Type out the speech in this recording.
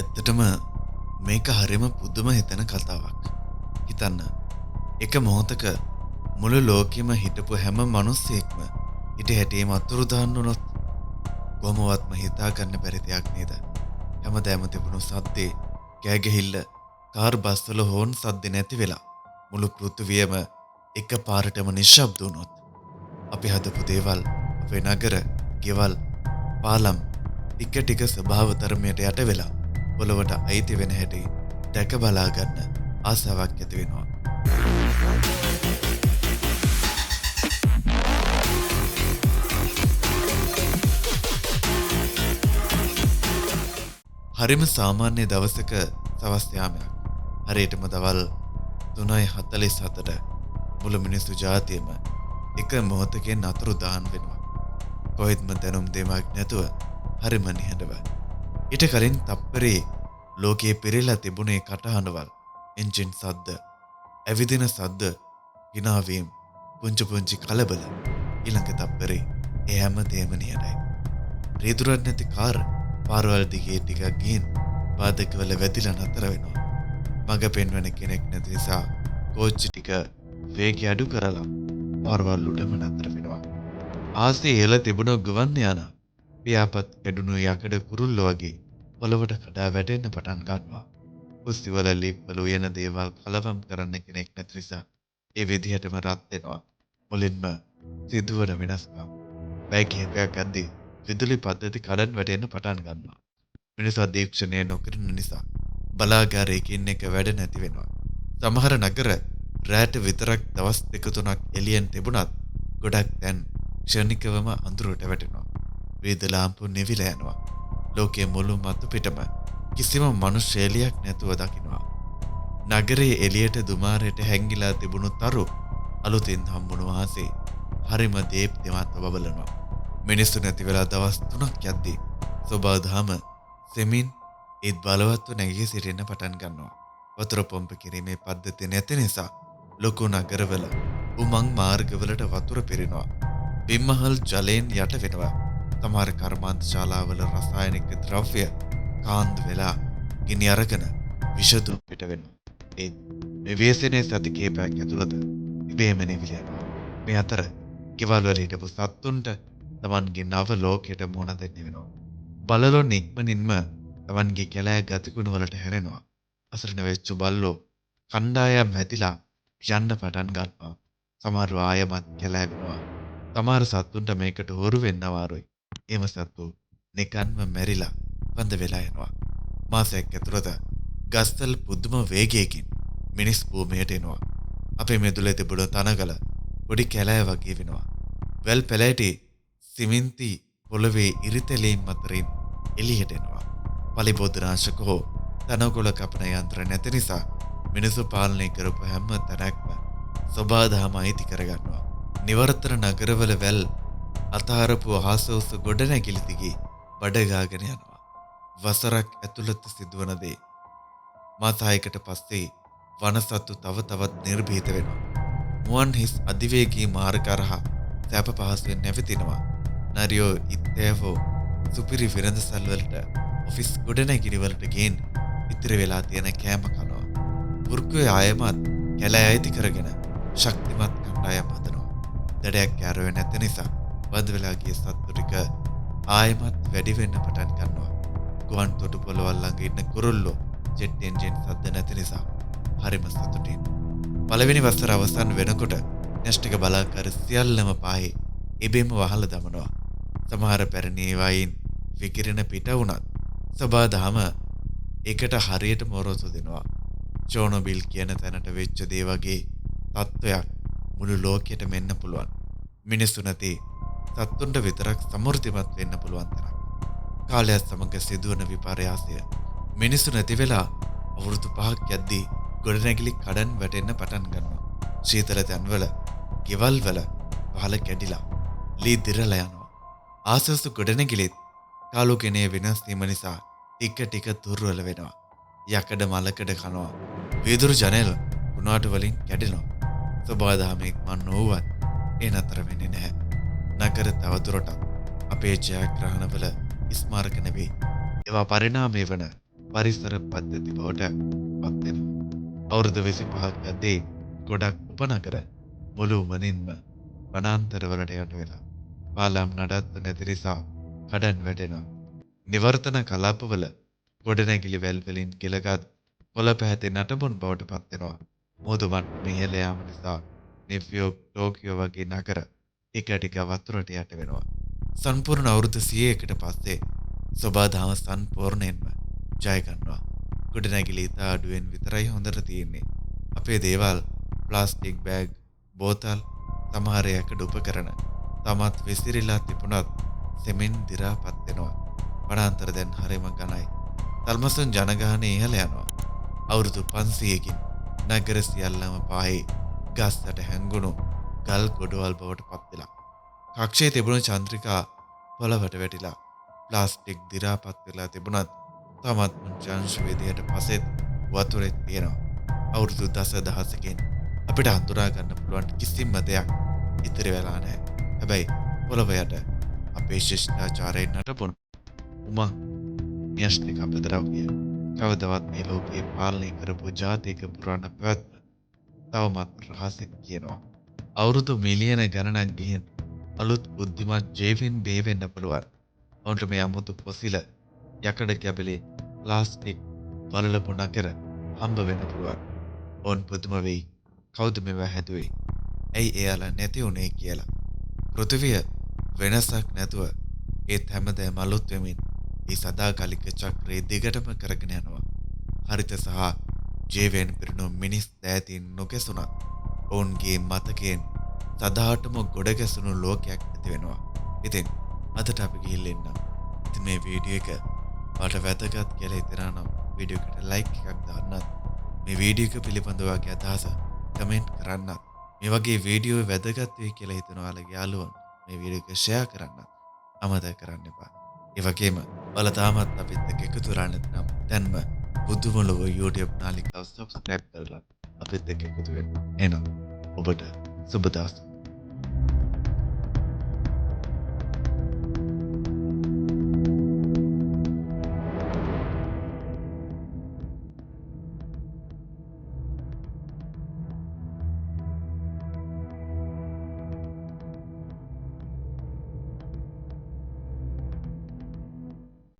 ඇත්තටම මේක හරිම පුදුම හිතෙන කතාවක්. හිතන්න එක මොහොතක මුළු ලෝකෙම හිටපු හැම මිනිස්සෙක්ම හිට හැටියේම අතුරු දාන්න උනොත් කොහොමවත්ම හිතා ගන්න බැරි දෙයක් නේද? හැමදාම තිබුණු සද්දේ කෑගහිල්ල කාර් බස් වල හෝන් සද්ද නැති වෙලා මුළු පෘථිවියම එක පාරටම නිශ්ශබ්ද වුණොත් අපි හදපු දේවල් අපේ නගර, ගෙවල්, පාලම් ටික ටික ස්වභාව ධර්මයට යට වෙලා පොළවට අයිති වෙන හැටි දැක බලා ගන්න ආසාවක් ඇති වෙනවා. හරිම සාමාන්‍ය දවසක සවස් යාමයක්. හරියටම දවල් 3:47ට මුළු මිනිස්සු ජාතියම එක මොහොතකින් අතුරු දාන් වෙනවා. කොහෙත්ම දැනුම් දෙමක් නැතුව හරිම නිහඬව. ඊට කලින් තප්පරේ ලෝකයේ පෙරලා තිබුණේ කටහඬවල්, එන්ජින් සද්ද, ඇවිදින සද්ද, හිනාවීම්, පුංචි පුංචි කලබල. ඊළඟ තප්පරේ ඒ හැම දෙයක්ම නිහඬයි. රීදුරක් නැති කාර් පාරවල් දිගේ ටිකක් ගිහින් පාදකවල වැදිලා නතර වෙනවා. මග පෙන්වන කෙනෙක් නැති නිසා කෝච්චි ටික වේගය අඩු කරලා පාරවල් උඩම නතර වෙනවා. ආසේ එළ තිබුණ ගුවන් යානා පියාපත් කැඩුණු යකඩ කුරුල්ල වගේ පොළවට කඩා වැටෙන්න පටන් ගන්නවා. කුස්සිවල ලිප්වල උයන දේවල් කලවම් කරන්න කෙනෙක් නැති නිසා ඒ විදිහටම රත් වෙනවා. මුලින්ම සිදුවන වෙනස්කම් වේගයක් අද්දී විදුලි පද්ධති කඩන් වැටෙන්න පටන් ගන්නවා. මිනිස්සු අධීක්ෂණය නොකරන නිසා බලාගාරයකින් එක වැඩ නැති වෙනවා. සමහර නගර රැට විතරක් දවස් 2-3ක් එළියෙන් තිබුණත් ගොඩක් දැන් ක්ෂණිකවම අඳුරට වැටෙනවා. වේද ලාම්පු නිවිලා යනවා. ලෝකයේ මුළු මතු පිටම කිසිම මනුෂ්‍ය එළියක් නැතුව දකින්නවා. නගරයේ එළියට දුමාරයට හැංගිලා තිබුණු තරු අලුතින් හම්බුණු ආසේ හරිම දීප්තිමත් බබලනවා. මිනිස්සු නැති වෙලා දවස් 3ක් යද්දී සෝබාධාම සෙමින් ඒත් බලවත්ව නැගී සිටින්න පටන් ගන්නවා. වතුර පොම්ප කිරීමේ පද්ධතිය නැති නිසා ලොකු නගරවල උමං මාර්ගවලට වතුර පිරෙනවා. බිම්මහල් ජලයෙන් යට වෙනවා. සමහර කර්මාන්ත ශාලාවල රසායනික ද්‍රව්‍ය කාන්දු වෙලා ගිනි අරගෙන විෂදු පිට වෙනවා. ඒ ව්‍යසනයේ සති කිහිපයක් ඇතුළත ඉබේම නිවිල යනවා. මේ අතර ගෙවල් වල හිටපු සත්තුන්ට තමන්ගේ නව ලෝකයට මුහුණ දෙන්න වෙනවා. බලලෝ නික්මනින්ම තමන්ගේ කැලෑ ගතිගුණ වලට හැරෙනවා. අසරණ වෙච්ච බල්ලෝ කණ්ඩායම් හැදිලා යන්න පටන් ගන්නවා. සමහර ආයමත් කැලෑ වෙනවා. සමහර සත්තුන්ට මේකට හොරු වෙන්න අමාරුයි. එම සත්තු නිකන්ම මැරිලා වඳ වෙලා යනවා. මාසයක් ඇතුළත ගස්තල් පුදුම වේගයකින් මිනිස් භූමියට එනවා. අපේ මෙදුලේ තිබුණු තනගල පොඩි කැලෑ වගේ වෙනවා. වැල් පැලෑටි සිමෙන්ති පොළවේ ඉරිතැලීම් අතරින් එළියට එනවා. පලිබෝධනාශක හෝ තනකොළ කපන යන්ත්‍ර නැති නිසා මිනිසු පාලනය කරපු හැම තැනක්ම සෝබාධාම අයිති කරගන්නවා. නිවර්තන නගරවල වැල් අතහරපු අහසවුස ගොඩනැගිලි දිගේ බඩගාගෙන යනවා. වසරක් ඇතුළත සිදුවන දේ. මාස 6කට පස්සේ වනසත්තු තව තවත් නිර්භීත වෙනවා. මුවන් හිස් අධිවේගී මාර්ග කරහා සැප පහසුවෙන් නැවතිනවා. නරියෝ ඉත්තෑවෝ සුපිරි වෙළඳසල් වලට ඔෆිස් ගොඩනැගිලි වලට ගේන් ඉතිරි වෙලා තියෙන කෑම කනවා. වෘක්කේ ආයමත් කැලෑ අයිති කරගෙන ශක්තිමත් කණ්ඩායම් හදනවා. දඩයක් කෑරුවේ නැති නිසා වද වෙලා ගිය සත්තු ටික ආයමත් වැඩි වෙන්න පටන් ගන්නවා. ගුවන් තොටුපළවල් ළඟ ඉන්න කුරුල්ලෝ ජෙට් එන්ජින් සද්ද නැති නිසා හරිම සතුටින්. පළවෙනි වසර අවසන් වෙනකොට න්‍යෂ්ටික බලාකාර සියල්ලම පාහේ ඉබේම වහලා දමනවා. සමහර පැරණි වයින් විකිරෙන පිට වුණත් සබාදාම ඒකට හරියට මොරොසු දෙනවා. චෝනොබිල් කියන තැනට වෙච්ච දේ වගේ තත්වයක් මුළු ලෝකෙට මෙන්න පුළුවන්. මිනිස්සු නැති සත්තුන්ට විතරක් සමෘද්ධිමත් වෙන්න පුළුවන් තරම්. කාලයත් සමග සිදුවන විපර්යාසය මිනිස්සු නැති වෙලා අවුරුදු 5ක් යද්දී ගොඩනැගිලි කඩන් වැටෙන්න පටන් ගන්නවා. ශීතල තැන්වල ගෙවල් වල පහළ කැඩිලා ලී දිරලා යනවා. ආසස් ගොඩනැගිලිත් කාලෝකනේ වෙනස් වීම නිසා ටික ටික දුර්වල වෙනවා. යකඩ මලකඩ කනවා. වීදුරු ජනෙල් කුණාටු වලින් කැඩෙනවා. සබාදාමෙක් මන් නොවුවත් ඒ නතර වෙන්නේ නැහැ. නගර තවදුරටත් අපේ ජයග්‍රහණවල ස්මාරක නෙවෙයි. ඒවා පරිණාමය වන පරිසර පද්ධති බවට පත් වෙනවා. අවුරුදු 25ක් ඇද්දී ගොඩක් උපනගර මුළුමනින්ම වනාන්තරවලට යට වෙලා පාලම් නඩත්තු නැති නිසා කඩන් වැටෙනවා. නිවර්තන කලාපවල ගොඩනැගිලි වැල් වලින් ගිලගත් කොළ පැහැති නටබුන් බවට පත් වෙනවා. මුහුදු මට්ටම ඉහළ යාම නිසා නිව්යෝර්ක්, ටෝකියෝ වගේ නගර ටික ටික වතුරට යට වෙනවා. සම්පූර්ණ අවුරුදු 100කට පස්සේ සොබාදහම සම්පූර්ණයෙන්ම ජය ගන්නවා. ගොඩනැගිලි ඉතා අඩුවෙන් විතරයි හොඳට තියෙන්නේ. අපේ දේවල් ප්ලාස්ටික් බෑග්, බෝතල්, සමහර යකඩ උපකරණ තමත් විසිරිලා තිබුණත් සෙමෙන් දිරාපත් වෙනවා. වනාන්තර දැන් හරිම ඝනයි. තල්මසන් ජනගහනය ඉහළ යනවා. අවුරුදු 500කින් නගර සියල්ලම පාහේ ගස්කට හැංගුණු ගල් ගොඩවල් බවට පත් වෙලා. කක්ෂයේ තිබුණු චන්ද්‍රිකා පොළවට වැටිලා ප්ලාස්ටික් දිරාපත් වෙලා තිබුණත් තමත් මුංචංශ වේදයට පසෙත් වතුරෙත් තියෙනවා. අවුරුදු දසදහසකින් අපිට හඳුනා ගන්න පුළුවන් කිසිම දෙයක් ඉතිරි වෙලා නැහැ. හැබැයි පොළව යට අපේ ශිෂ්ටාචාරයෙන් නටබුණු උමං න්‍යෂ්ටික අපද්‍රව්‍ය කවදවත් මේ ලෝකේ පාලනය කරපු ජාතික පුරාණ පැවැත්ම තවමත් රහසෙන් කියනවා. අවුරුදු මිලියන ගණනක් ගිහින් අලුත් බුද්ධිමත් ජීවීන් බිහි වෙන්න පුළුවන්. ඔවුන්ට මේ අමුතු පොසිල යකඩ කැබලි ප්ලාස්ටික් වලලපු නගර හම්බ වෙන්න පුළුවන්. ඔවුන් පුදුම වෙයි. කවුද මේවා හැදුවේ? ඇයි එයාලා නැති උනේ කියලා. පෘථිවිය වෙනසක් නැතුව ඒත් හැමදේම අලුත් වෙමින් ඒ සදාකාලික චක්‍රයේ දිගටම කරගෙන යනවා. හරිත සහ ජීවයෙන් පිරුණු මිනිස් දෑතින් නොකැසුණත් ඔවුන්ගේ මතකයෙන් සදාටම ගොඩ ගැසුණු ලෝකයක් ඇති වෙනවා. ඉතින් අදට අපි ගිහිල්ලා ඉන්නම්. ඉතින් මේ වීඩියෝ එක ඔයාලට වැදගත් කියලා හිතනවා නම් වීඩියෝ එකට ලයික් එකක් දාන්නත්, මේ වීඩියෝ එක පිළිබඳව ඔයාගේ අදහස කමෙන්ට් කරන්නත්, මේ වගේ වීඩියෝ වැදගත් වෙයි කියලා හිතන ඔයාලගේ යාළුවන් මේ වීඩියෝ එක ෂෙයා කරන්නත් අමතක කරන්න එපා. ඒ වගේම ඔයාලා තාමත් අපිත් එක්ක එකතු වෙලා නැත්නම් දැන්ම බුදුමලව YouTube නාලිකාව subscribe කරලා අපිත් එක්ක එකතු වෙන්න. එහෙනම් ඔබට සුබ දවසක්.